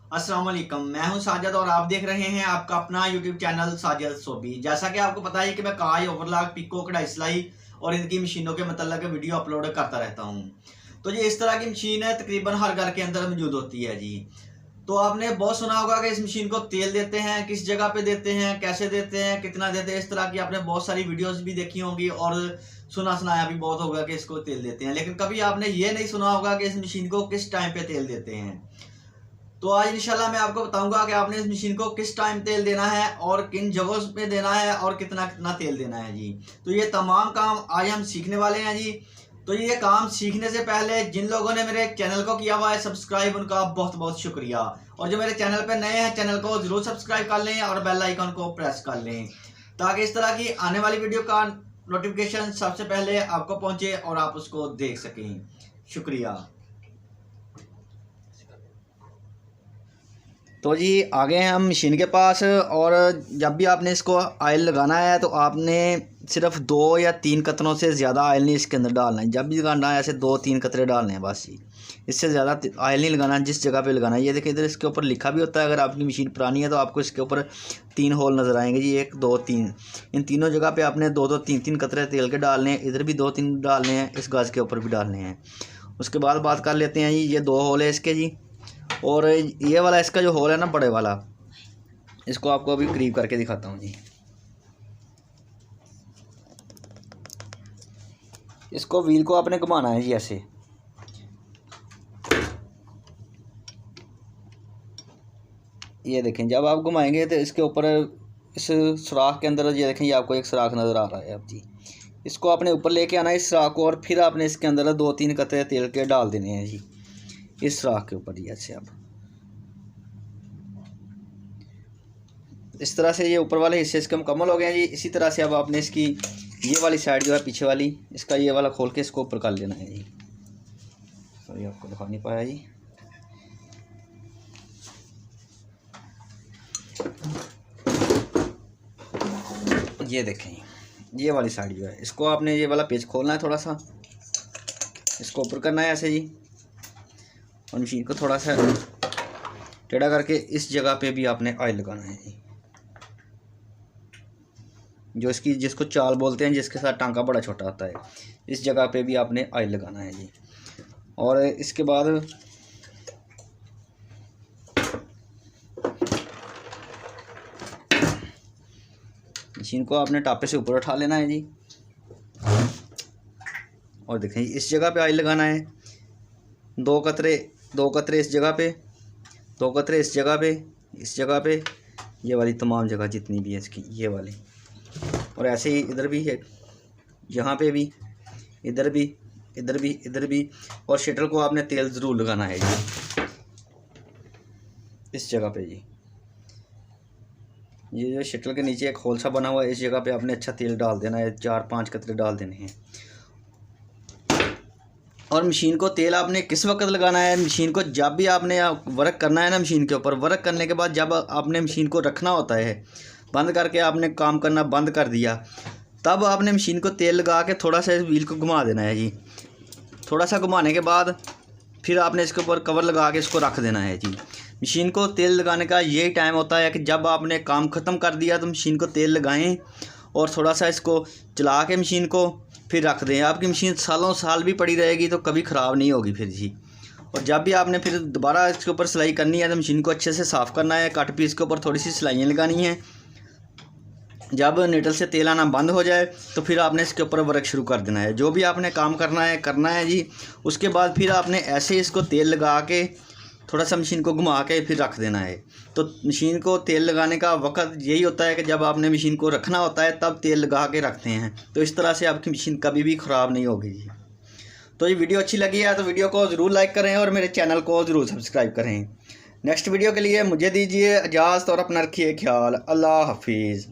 अस्सलाम वालेकुम, मैं हूं साजिद और आप देख रहे हैं आपका अपना यूट्यूब चैनल साजिद सोबी। जैसा कि आपको पता है कि मैं काज, ओवरलॉक, पिको, कढ़ाई सिलाई और इनकी मशीनों के मतलब वीडियो अपलोड करता रहता हूं। तो ये इस तरह की मशीन है, तकरीबन हर घर के अंदर मौजूद होती है जी। तो आपने बहुत सुना होगा कि इस मशीन को तेल देते हैं, किस जगह पे देते हैं, कैसे देते हैं, कितना देते हैं। इस तरह की आपने बहुत सारी वीडियोस भी देखी होंगी और सुना सुनाया भी बहुत होगा कि इसको तेल देते हैं, लेकिन कभी आपने ये नहीं सुना होगा कि इस मशीन को किस टाइम पे तेल देते हैं। तो आज इंशाल्लाह मैं आपको बताऊंगा कि आपने इस मशीन को किस टाइम तेल देना है और किन जगहों पे देना है और कितना कितना तेल देना है जी। तो ये तमाम काम आज हम सीखने वाले हैं जी। तो ये काम सीखने से पहले जिन लोगों ने मेरे चैनल को किया हुआ है सब्सक्राइब, उनका बहुत बहुत शुक्रिया। और जो मेरे चैनल पर नए हैं, चैनल को जरूर सब्सक्राइब कर लें और बेल आइकन को प्रेस कर लें, ताकि इस तरह की आने वाली वीडियो का नोटिफिकेशन सबसे पहले आपको पहुंचे और आप उसको देख सकें। शुक्रिया। तो जी आ गए हैं हम मशीन के पास। और जब भी आपने इसको ऑयल लगाना है तो आपने सिर्फ 2 या 3 कतरों से ज़्यादा ऑयल नहीं इसके अंदर डालना है। जब भी लगाना है ऐसे 2-3 कतरे डालने हैं बस जी, इससे ज़्यादा ऑयल नहीं लगाना। जिस जगह पे लगाना है, ये देखिए इधर इसके ऊपर लिखा भी होता है। अगर आपकी मशीन पुरानी है तो आपको इसके ऊपर 3 होल नज़र आएंगे जी, 1 2 3। इन तीनों जगह पर आपने 2-2 3-3 कतरे तेल के डालने हैं। इधर भी 2-3 डालने हैं, इस गाज के ऊपर भी डालने हैं। उसके बाद बात कर लेते हैं जी, ये 2 होल है इसके जी। और ये वाला इसका जो होल है ना, बड़े वाला, इसको आपको अभी करीब करके दिखाता हूँ जी। इसको व्हील को आपने घुमाना है जी ऐसे। ये देखें, जब आप घुमाएंगे तो इसके ऊपर इस सुराख के अंदर ये देखें, ये आपको एक सुराख नज़र आ रहा है अब जी। इसको आपने ऊपर लेके आना है इस सुराख को, और फिर आपने इसके अंदर 2-3 कतरे तेल के डाल देने हैं जी इस सुराख के ऊपर जी। ऐसे आप इस तरह से ये ऊपर वाले हिस्से इसके मुकम्मल हो गए हैं जी। इसी तरह से अब आपने इसकी ये वाली साइड जो है पीछे वाली, इसका ये वाला खोल के इसको ऊपर कर लेना है जी। सॉरी आपको दिखा नहीं पाया जी। ये देखें, ये वाली साइड जो है, इसको आपने ये वाला पेच खोलना है, थोड़ा सा इसको ऊपर करना है ऐसे जी। और मशीन को थोड़ा सा टेढ़ा करके इस जगह पे भी आपने ऑयल लगाना है जी। जो इसकी जिसको चाल बोलते हैं, जिसके साथ टांका बड़ा छोटा होता है, इस जगह पे भी आपने ऑयल लगाना है जी। और इसके बाद मशीन को आपने टापे से ऊपर उठा लेना है जी। और देखें, इस जगह पे ऑयल लगाना है। 2 कतरे इस जगह पे, 2 कतरे इस जगह पे, इस जगह पे, ये वाली तमाम जगह जितनी भी है इसकी, ये वाली। और ऐसे ही इधर भी है, यहाँ पे भी, इधर भी, इधर भी, इधर भी। और शटल को आपने तेल ज़रूर लगाना है जी इस जगह पे जी। ये जो शटल के नीचे एक होल सा बना हुआ है, इस जगह पे आपने अच्छा तेल डाल देना है, 4-5 कतरे डाल देने हैं। और मशीन को तेल आपने किस वक्त लगाना है? मशीन को जब भी आपने वर्क करना है ना, मशीन के ऊपर वर्क करने के बाद जब आपने मशीन को रखना होता है, बंद करके आपने काम करना बंद कर दिया, तब आपने मशीन को तेल लगा के थोड़ा सा इस व्हील को घुमा देना है जी। थोड़ा सा घुमाने के बाद फिर आपने इसके ऊपर कवर लगा के इसको रख देना है जी। मशीन को तेल लगाने का यही टाइम होता है कि जब आपने काम ख़त्म कर दिया तो मशीन को तेल लगाएं और थोड़ा सा इसको चला के मशीन को फिर रख दें। आपकी मशीन सालों साल भी पड़ी रहेगी तो कभी ख़राब नहीं होगी फिर जी। और जब भी आपने फिर दोबारा इसके ऊपर सिलाई करनी है तो मशीन को अच्छे से साफ़ करना है, कट पीस के ऊपर थोड़ी सी सिलाइयाँ लगानी हैं। जब नीडल से तेल आना बंद हो जाए तो फिर आपने इसके ऊपर वर्क शुरू कर देना है। जो भी आपने काम करना है जी। उसके बाद फिर आपने ऐसे इसको तेल लगा के थोड़ा सा मशीन को घुमा के फिर रख देना है। तो मशीन को तेल लगाने का वक्त यही होता है कि जब आपने मशीन को रखना होता है तब तेल लगा के रखते हैं। तो इस तरह से आपकी मशीन कभी भी ख़राब नहीं होगी जी। तो ये वीडियो अच्छी लगी है तो वीडियो को ज़रूर लाइक करें और मेरे चैनल को ज़रूर सब्सक्राइब करें। नेक्स्ट वीडियो के लिए मुझे दीजिए इजाज़त और अपना रखिए ख्याल। अल्लाह हाफिज़।